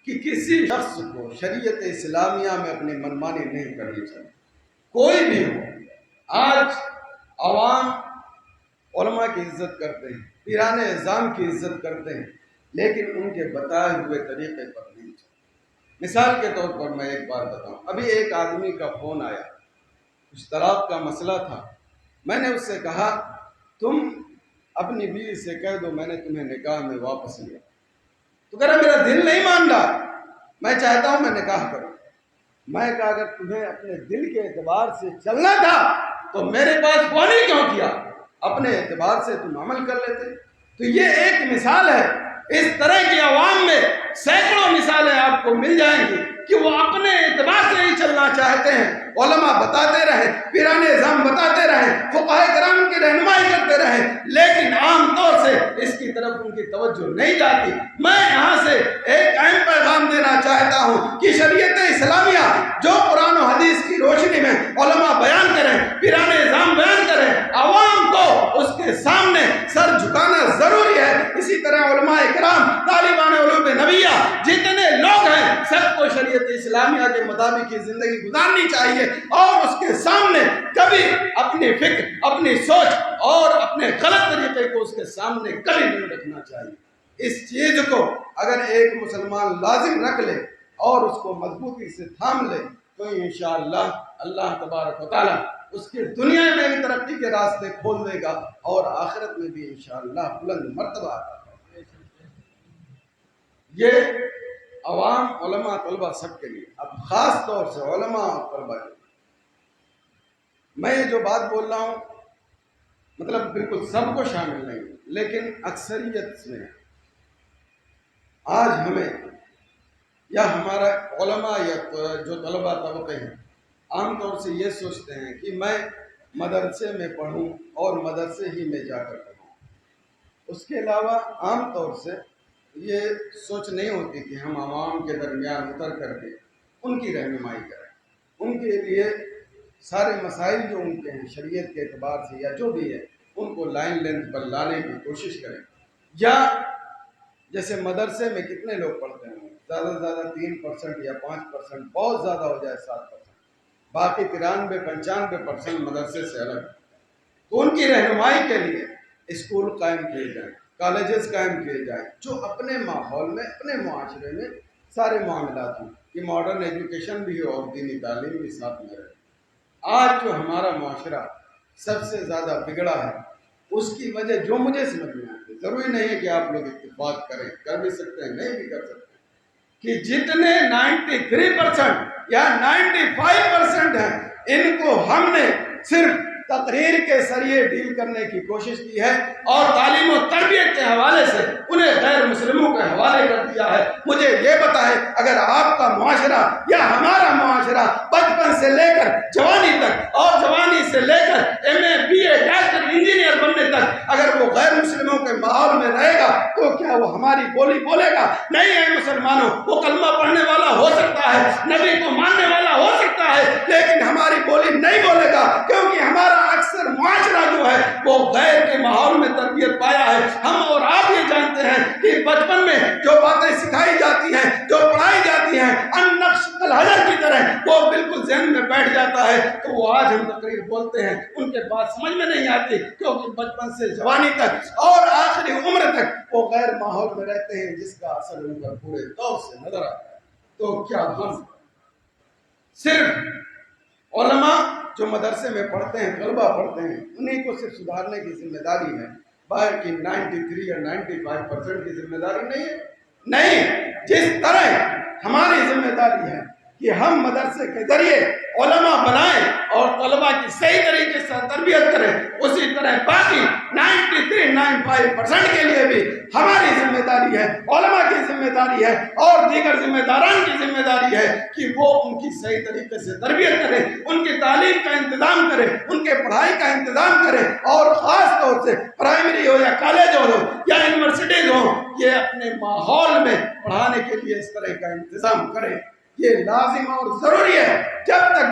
کہ کسی شخص کو شریعت اسلامیہ میں اپنی منمانی نہیں کرنی چاہیے، کوئی بھی ہو۔ آج عوام علماء کی عزت کرتے ہیں، پیران اعظام کی عزت کرتے ہیں، لیکن ان کے بتائے ہوئے طریقے پر نہیں چلتے۔ مثال کے طور پر میں ایک بات بتاؤں، ابھی ایک آدمی کا فون آیا، کچھ طلاق کا مسئلہ تھا۔ میں نے اس سے کہا تم اپنی بیوی سے کہہ دو میں نے تمہیں نکاح میں واپس لیا۔ تو کہہ رہا میرا دل نہیں مان رہا، میں چاہتا ہوں میں نکاح کروں۔ میں کہا اگر تمہیں اپنے دل کے اعتبار سے چلنا تھا تو میرے پاس فون ہی کیوں کیا، اپنے اعتبار سے تم عمل کر لیتے۔ تو یہ ایک مثال ہے، اس طرح کی عوام میں سینکڑوں مثالیں آپ کو مل جائیں گی کہ وہ اپنے اعتبار سے ہی چلنا چاہتے ہیں۔ علماء بتاتے رہے، پیران اعظام بتاتے رہے، فقہاء کرام کی رہنمائی کرتے رہے، لیکن عام طور سے اس کی طرف ان کی توجہ نہیں جاتی۔ میں یہاں سے ایک اہم پیغام دینا چاہتا ہوں کہ شریعت اسلامیہ جو قرآن و حدیث کی روشنی میں علماء بیان کریں، پیران اعظام بیان کریں، عوام کو اس کے سامنے سر جھکانا ضروری ہے۔ اسی طرح علماء کرام، طالبان علوم نبیہ جتنے لوگ ہیں، سب کو شریعت اسلامیہ کے مطابق کی زندگی گزارنی چاہیے اور اس کے سامنے کبھی اپنی فکر، اپنی سوچ اور اپنے غلط طریقے کو اس کے سامنے کبھی نہیں رکھنا چاہیے۔ اس چیز کو اگر ایک مسلمان لازم رکھ لے اور اس کو مضبوطی سے تھام لے تو انشاءاللہ اللہ تبارک و تعالی اس کے دنیا میں بھی ترقی کے راستے کھول دے گا اور آخرت میں بھی انشاءاللہ بلند مرتبہ عطا کرے گا۔ یہ عوام، علماء، طلباء سب کے لیے، اب خاص طور سے علماء اور طلباء کے لیے میں یہ جو بات بول رہا ہوں مطلب بالکل سب کو شامل نہیں، لیکن اکثریت میں آج ہمیں یا ہمارا علماء یا جو طلباء طبقے ہیں عام طور سے یہ سوچتے ہیں کہ میں مدرسے میں پڑھوں اور مدرسے ہی میں جا کر پڑھوں۔ اس کے علاوہ عام طور سے یہ سوچ نہیں ہوتی کہ ہم عوام کے درمیان اتر کر کے ان کی رہنمائی کریں، ان کے لیے سارے مسائل جو ان کے ہیں شریعت کے اعتبار سے یا جو بھی ہے ان کو لائن لینتھ پر لانے کی کوشش کریں۔ یا جیسے مدرسے میں کتنے لوگ پڑھتے ہیں، زیادہ سے زیادہ 3% یا 5%، بہت زیادہ ہو جائے 7%، باقی 93-95% مدرسے سے الگ۔ تو ان کی رہنمائی کے لیے اسکول قائم کیے جائیں، کالجز قائم کیے جائیں جو اپنے ماحول میں، اپنے معاشرے میں سارے معاملات ہوں کہ ماڈرن ایجوکیشن بھی ہو اور دینی تعلیم بھی ساتھ میں رہے۔ آج جو ہمارا معاشرہ سب سے زیادہ بگڑا ہے اس کی وجہ جو مجھے سمجھ میں آتی ہے، ضروری نہیں ہے کہ آپ لوگ اتفاق کریں، کر بھی سکتے ہیں نہیں بھی کر سکتے، کہ جتنے 93% یا 95% ہیں ان کو ہم نے صرف تقریر کے ذریعے ڈیل کرنے کی کوشش کی ہے اور تعلیم و تربیت کے حوالے سے انہیں غیر مسلموں کے حوالے کر دیا ہے۔ مجھے یہ بتائے اگر آپ کا معاشرہ یا ہمارا معاشرہ بچپن سے لے کر جوانی تک اور جوانی سے لے کر MA BA ڈاکٹر انجینئر بننے تک اگر وہ غیر مسلموں کے ماحول میں رہے گا تو کیا وہ ہماری بولی بولے گا؟ نہیں ہے مسلمانوں، وہ کلمہ پڑھنے والا ہو سکتا ہے، نبی کو ماننے والا ہو سکتا ہے، لیکن ہماری بولی نہیں بولے گا کیونکہ ہمارا اکثر معاشرہ جو ہے وہ غیر کے ماحول میں تربیت پایا ہے۔ ہم اور آپ یہ جانتے ہیں کہ بچپن میں جو باتیں سکھائی جاتی ہیں، جو پڑھائی جاتی ہیں، النقش الحجر کی طرح وہ بالکل ذہن میں بیٹھ جاتا ہے۔ تو وہ آج ہم تقریر بولتے ہیں ان کے بات سمجھ میں نہیں آتی کیونکہ بچپن سے جوانی تک اور آخری عمر تک وہ غیر ماحول میں رہتے ہیں جس کا اثر ان پر پورے طور سے نظر آتا ہے۔ تو کیا ہم صرف علماء جو مدرسے میں پڑھتے ہیں، طلباء پڑھتے ہیں، انہیں کو صرف سدھارنے کی ذمہ داری ہے، باقی 93 یا 95% کی ذمہ داری نہیں ہے؟ نہیں، جس طرح ہماری ذمہ داری ہے کہ ہم مدرسے کے ذریعے علماء بنائیں اور طلباء کی صحیح طریقے سے تربیت کریں، اسی طرح باقی 93-95% کے لیے بھی ہماری ذمہ داری ہے، علماء کی ذمہ داری ہے اور دیگر ذمہ داران کی ذمہ داری ہے کہ وہ ان کی صحیح طریقے سے تربیت کریں، ان کی تعلیم کا انتظام کریں، ان کے پڑھائی کا انتظام کریں اور خاص طور سے پرائمری ہو یا کالج ہو یا یونیورسٹیز ہو، یہ اپنے ماحول میں پڑھانے کے لیے اس طرح کا انتظام کریں۔ یہ لازم اور ضروری ہے۔ جب تک